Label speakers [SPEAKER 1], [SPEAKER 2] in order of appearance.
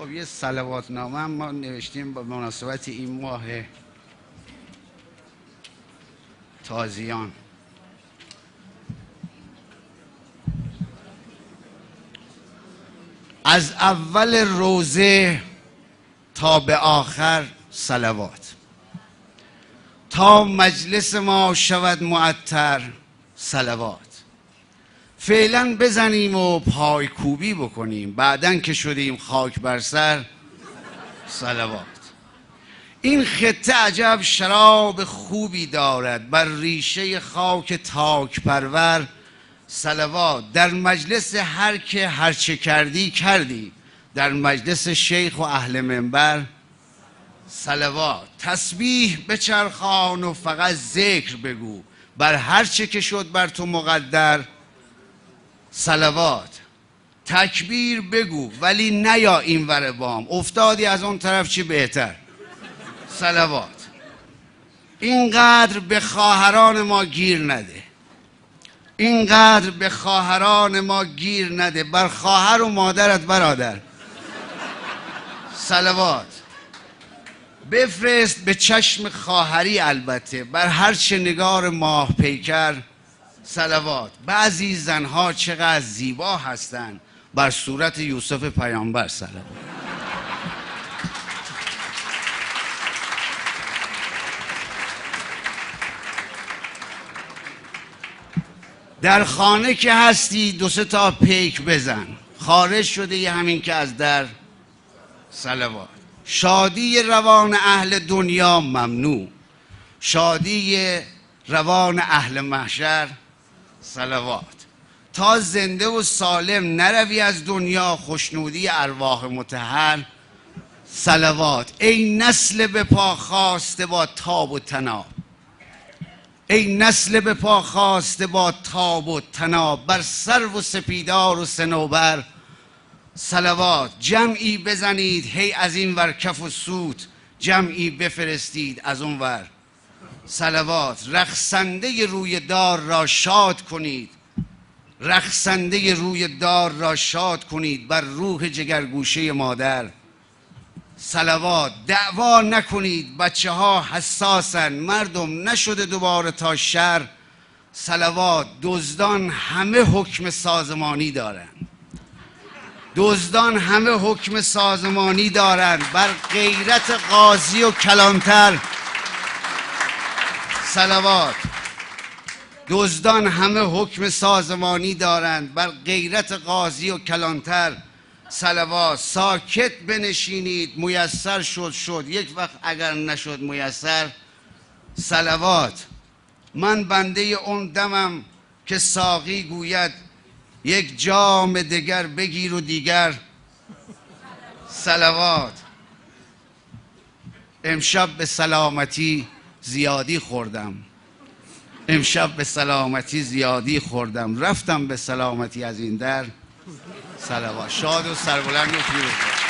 [SPEAKER 1] خب یه صلوات نامه هم ما نوشتیم با مناسبت این ماه تازیان. از اول روزه تا به آخر صلوات، تا مجلس ما شود معطر صلوات. فعلا بزنیم و پایکوبی بکنیم، بعدن که شدیم خاک بر سر صلوات. این خطه عجب شراب خوبی دارد، بر ریشه خاک تاک پرور صلوات. در مجلس هر که هر چه کردی کردی، در مجلس شیخ و اهل منبر صلوات. تسبیح بچرخان و فقط ذکر بگو، بر هر چه که شد بر تو مقدر صلوات. تکبیر بگو ولی نیا این ور بام، افتادی از اون طرف چی بهتر صلوات. اینقدر به خواهران ما گیر نده، اینقدر به خواهران ما گیر نده، بر خواهر و مادرت برادر صلوات. بفرست به چشم خواهری البته، بر هر چه نگار ماه پیکر صلوات. بعضی زنها چقدر زیبا هستند، بر صورت یوسف پیامبر صلوات. در خانه که هستی دو سه تا پیک بزن، خارج شده یه همین که از در صلوات. شادی روان اهل دنیا ممنوع، شادی روان اهل محشر صلوات. تا زنده و سالم نروی از دنیا، خوشنودی ارواح مطهر صلوات. ای نسل به پا خواسته با تاب و تناب، ای نسل به پا خواسته با تاب و تناب، بر سرو و سپیدار و صنوبر صلوات. جمعی بزنید هی از این ور کف و سوت، جمعی بفرستید از اون ور صلوات. رقصنده روی دار را شاد کنید، رقصنده روی دار را شاد کنید، بر روح جگرگوشه مادر صلوات. دعوا نکنید بچه ها حساسن، مردم نشده دوباره تا شر صلوات. دزدان همه حکم سازمانی دارند، دزدان همه حکم سازمانی دارند، بر غیرت قاضی و کلانتر صلوات. دزدان همه حکم سازمانی دارند، بر غیرت قاضی و کلانتر صلوات. ساکت بنشینید میسر شد، یک وقت اگر نشد میسر صلوات. من بنده اون دمم که ساقی گوید یک جام دگر بگیر و دیگر صلوات. امشب به سلامتی زیادی خوردم، امشب به سلامتی زیادی خوردم، رفتم به سلامتی از این در صلوات. شاد و سربلند و پیروز.